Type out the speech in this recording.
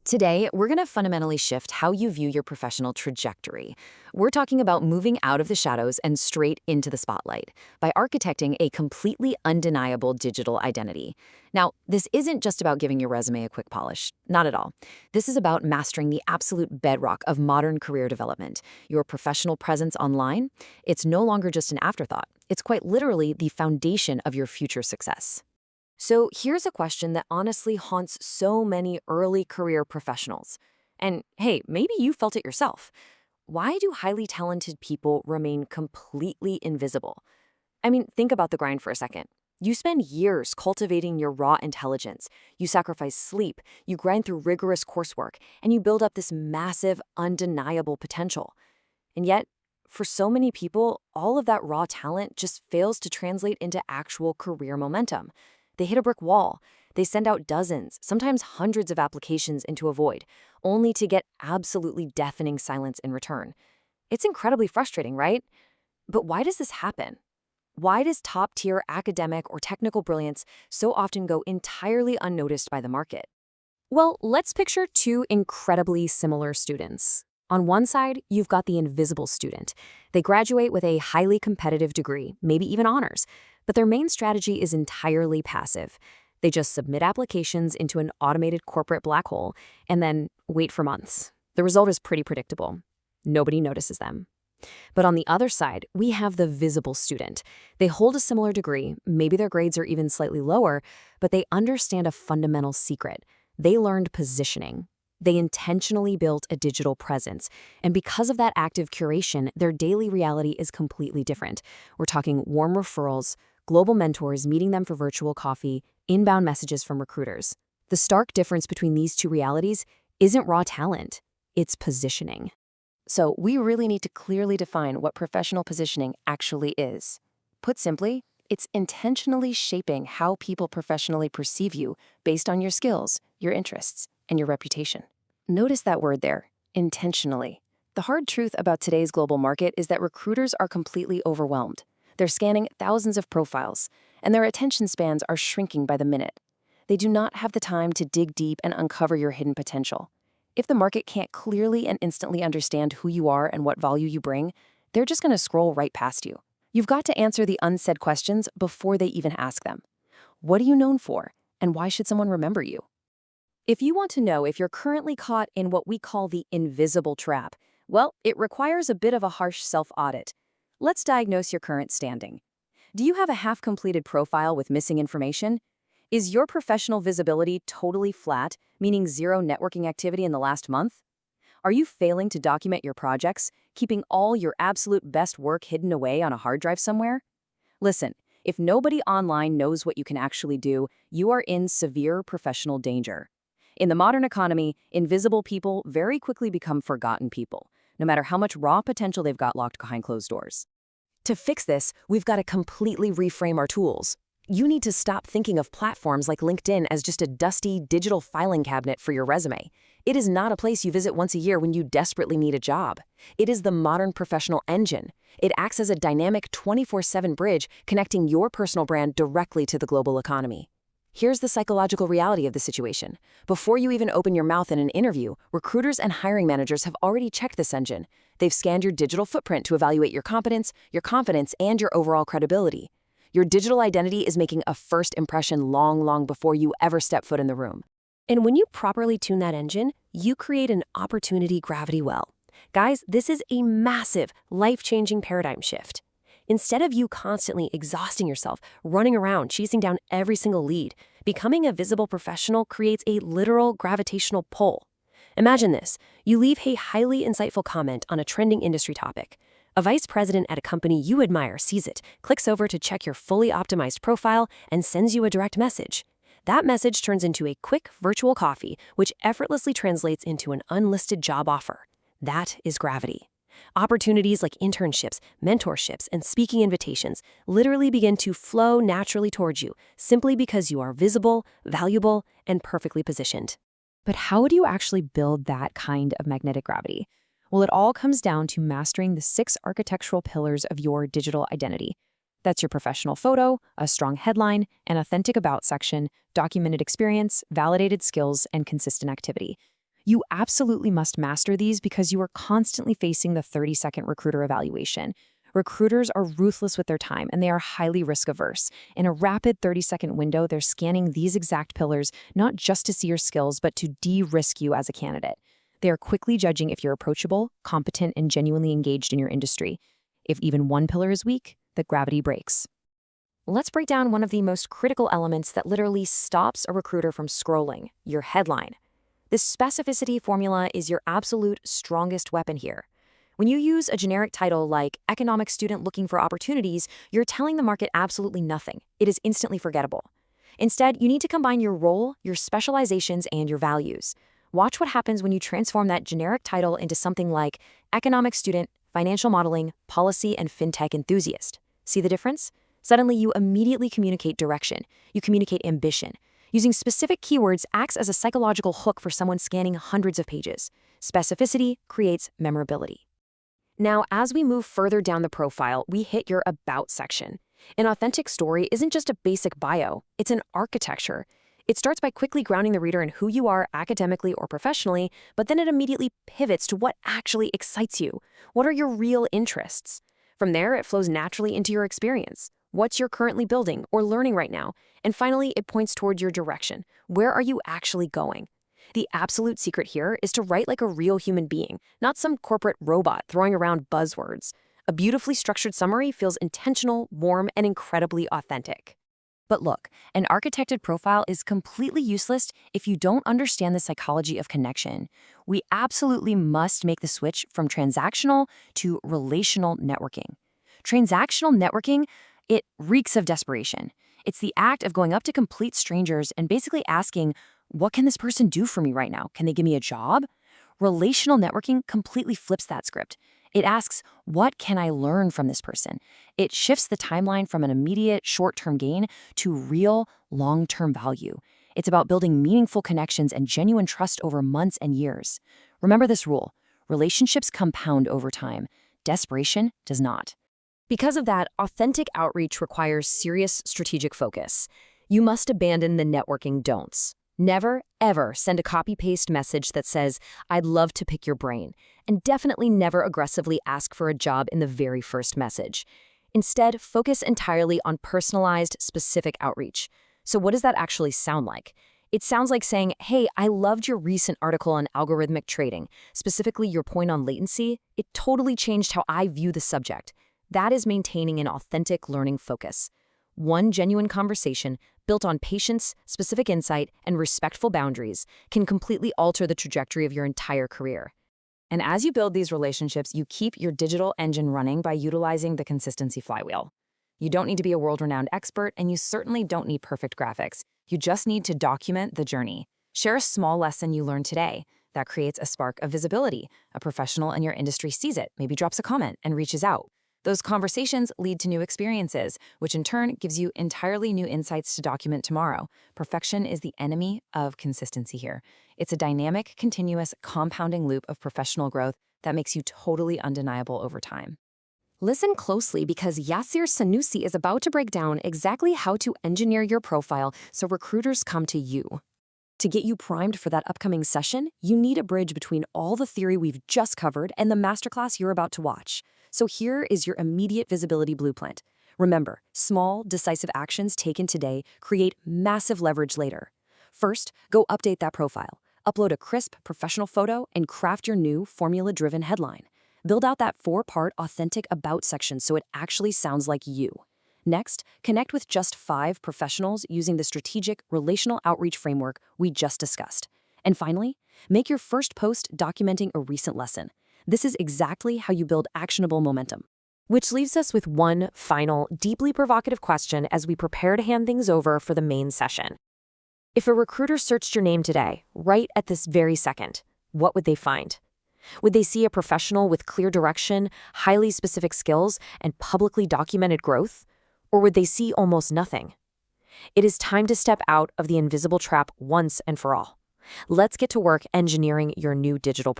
Today, we're going to fundamentally shift how you view your professional trajectory. We're talking about moving out of the shadows and straight into the spotlight by architecting a completely undeniable digital identity. Now, this isn't just about giving your resume a quick polish. Not at all. This is about mastering the absolute bedrock of modern career development, your professional presence online. It's no longer just an afterthought. It's quite literally the foundation of your future success. So here's a question that honestly haunts so many early career professionals. And hey, maybe you felt it yourself. Why do highly talented people remain completely invisible? I mean, think about the grind for a second. You spend years cultivating your raw intelligence. You sacrifice sleep, you grind through rigorous coursework, and you build up this massive, undeniable potential. And yet, for so many people, all of that raw talent just fails to translate into actual career momentum. They hit a brick wall. They send out dozens, sometimes hundreds of applications into a void, only to get absolutely deafening silence in return. It's incredibly frustrating, right? But why does this happen? Why does top-tier academic or technical brilliance so often go entirely unnoticed by the market? Well, let's picture two incredibly similar students. On one side, you've got the invisible student. They graduate with a highly competitive degree, maybe even honors, but their main strategy is entirely passive. They just submit applications into an automated corporate black hole and then wait for months. The result is pretty predictable. Nobody notices them. But on the other side, we have the visible student. They hold a similar degree, maybe their grades are even slightly lower, but they understand a fundamental secret. They learned positioning. They intentionally built a digital presence, and because of that active curation, their daily reality is completely different. We're talking warm referrals, global mentors meeting them for virtual coffee, inbound messages from recruiters. The stark difference between these two realities isn't raw talent, it's positioning. So we really need to clearly define what professional positioning actually is. Put simply, it's intentionally shaping how people professionally perceive you based on your skills, your interests, and your reputation. Notice that word there, intentionally. The hard truth about today's global market is that recruiters are completely overwhelmed. They're scanning thousands of profiles, and their attention spans are shrinking by the minute. They do not have the time to dig deep and uncover your hidden potential. If the market can't clearly and instantly understand who you are and what value you bring, they're just going to scroll right past you. You've got to answer the unsaid questions before they even ask them. What are you known for, and why should someone remember you? If you want to know if you're currently caught in what we call the invisible trap, well, it requires a bit of a harsh self-audit. Let's diagnose your current standing. Do you have a half-completed profile with missing information? Is your professional visibility totally flat, meaning zero networking activity in the last month? Are you failing to document your projects, keeping all your absolute best work hidden away on a hard drive somewhere? Listen, if nobody online knows what you can actually do, you are in severe professional danger. In the modern economy, invisible people very quickly become forgotten people, no matter how much raw potential they've got locked behind closed doors. To fix this, we've got to completely reframe our tools. You need to stop thinking of platforms like LinkedIn as just a dusty digital filing cabinet for your resume. It is not a place you visit once a year when you desperately need a job. It is the modern professional engine. It acts as a dynamic 24/7 bridge connecting your personal brand directly to the global economy. Here's the psychological reality of the situation. Before you even open your mouth in an interview, recruiters and hiring managers have already checked this engine. They've scanned your digital footprint to evaluate your competence, your confidence, and your overall credibility. Your digital identity is making a first impression long before you ever step foot in the room. And when you properly tune that engine, you create an opportunity gravity well. Guys, this is a massive, life-changing paradigm shift. Instead of you constantly exhausting yourself, running around, chasing down every single lead, becoming a visible professional creates a literal gravitational pull. Imagine this. You leave a highly insightful comment on a trending industry topic. A vice president at a company you admire sees it, clicks over to check your fully optimized profile, and sends you a direct message. That message turns into a quick virtual coffee, which effortlessly translates into an unlisted job offer. That is gravity. Opportunities like internships, mentorships, and speaking invitations literally begin to flow naturally towards you simply because you are visible, valuable, and perfectly positioned. But how do you actually build that kind of magnetic gravity? Well, it all comes down to mastering the 6 architectural pillars of your digital identity. That's your professional photo, a strong headline, an authentic about section, documented experience, validated skills, and consistent activity. You absolutely must master these because you are constantly facing the 30-second recruiter evaluation. Recruiters are ruthless with their time and they are highly risk-averse. In a rapid 30-second window, they're scanning these exact pillars not just to see your skills, but to de-risk you as a candidate. They are quickly judging if you're approachable, competent, and genuinely engaged in your industry. If even one pillar is weak, the gravity breaks. Let's break down one of the most critical elements that literally stops a recruiter from scrolling: your headline. This specificity formula is your absolute strongest weapon here. When you use a generic title like economic student looking for opportunities, you're telling the market absolutely nothing. It is instantly forgettable. Instead, you need to combine your role, your specializations, and your values. Watch what happens when you transform that generic title into something like economic student, financial modeling, policy, and fintech enthusiast. See the difference? Suddenly, you immediately communicate direction. You communicate ambition. Using specific keywords acts as a psychological hook for someone scanning hundreds of pages. Specificity creates memorability. Now, as we move further down the profile, we hit your About section. An authentic story isn't just a basic bio, it's an architecture. It starts by quickly grounding the reader in who you are academically or professionally, but then it immediately pivots to what actually excites you. What are your real interests? From there, it flows naturally into your experience. What's you're currently building or learning right now? And finally, it points toward your direction. Where are you actually going? The absolute secret here is to write like a real human being, not some corporate robot throwing around buzzwords. A beautifully structured summary feels intentional, warm, and incredibly authentic. But look, an architected profile is completely useless if you don't understand the psychology of connection. We absolutely must make the switch from transactional to relational networking. Transactional networking, it reeks of desperation. It's the act of going up to complete strangers and basically asking, what can this person do for me right now? Can they give me a job? Relational networking completely flips that script. It asks, what can I learn from this person? It shifts the timeline from an immediate short-term gain to real long-term value. It's about building meaningful connections and genuine trust over months and years. Remember this rule: relationships compound over time. Desperation does not. Because of that, authentic outreach requires serious strategic focus. You must abandon the networking don'ts. Never, ever send a copy-paste message that says, "I'd love to pick your brain," and definitely never aggressively ask for a job in the very first message. Instead, focus entirely on personalized, specific outreach. So what does that actually sound like? It sounds like saying, "Hey, I loved your recent article on algorithmic trading, specifically your point on latency. It totally changed how I view the subject." That is maintaining an authentic learning focus. One genuine conversation, built on patience, specific insight, and respectful boundaries, can completely alter the trajectory of your entire career. And as you build these relationships, you keep your digital engine running by utilizing the consistency flywheel. You don't need to be a world-renowned expert, and you certainly don't need perfect graphics. You just need to document the journey. Share a small lesson you learned today. That creates a spark of visibility. A professional in your industry sees it, maybe drops a comment, and reaches out. Those conversations lead to new experiences, which in turn gives you entirely new insights to document tomorrow. Perfection is the enemy of consistency here. It's a dynamic, continuous, compounding loop of professional growth that makes you totally undeniable over time. Listen closely because Yassir Sanusi is about to break down exactly how to engineer your profile so recruiters come to you. To get you primed for that upcoming session, you need a bridge between all the theory we've just covered and the masterclass you're about to watch. So here is your immediate visibility blueprint. Remember, small, decisive actions taken today create massive leverage later. First, go update that profile. Upload a crisp, professional photo and craft your new formula-driven headline. Build out that 4-part authentic About section so it actually sounds like you. Next, connect with just 5 professionals using the strategic relational outreach framework we just discussed. And finally, make your first post documenting a recent lesson. This is exactly how you build actionable momentum. Which leaves us with one final, deeply provocative question as we prepare to hand things over for the main session. If a recruiter searched your name today, right at this very second, what would they find? Would they see a professional with clear direction, highly specific skills, and publicly documented growth? Or would they see almost nothing? It is time to step out of the invisible trap once and for all. Let's get to work engineering your new digital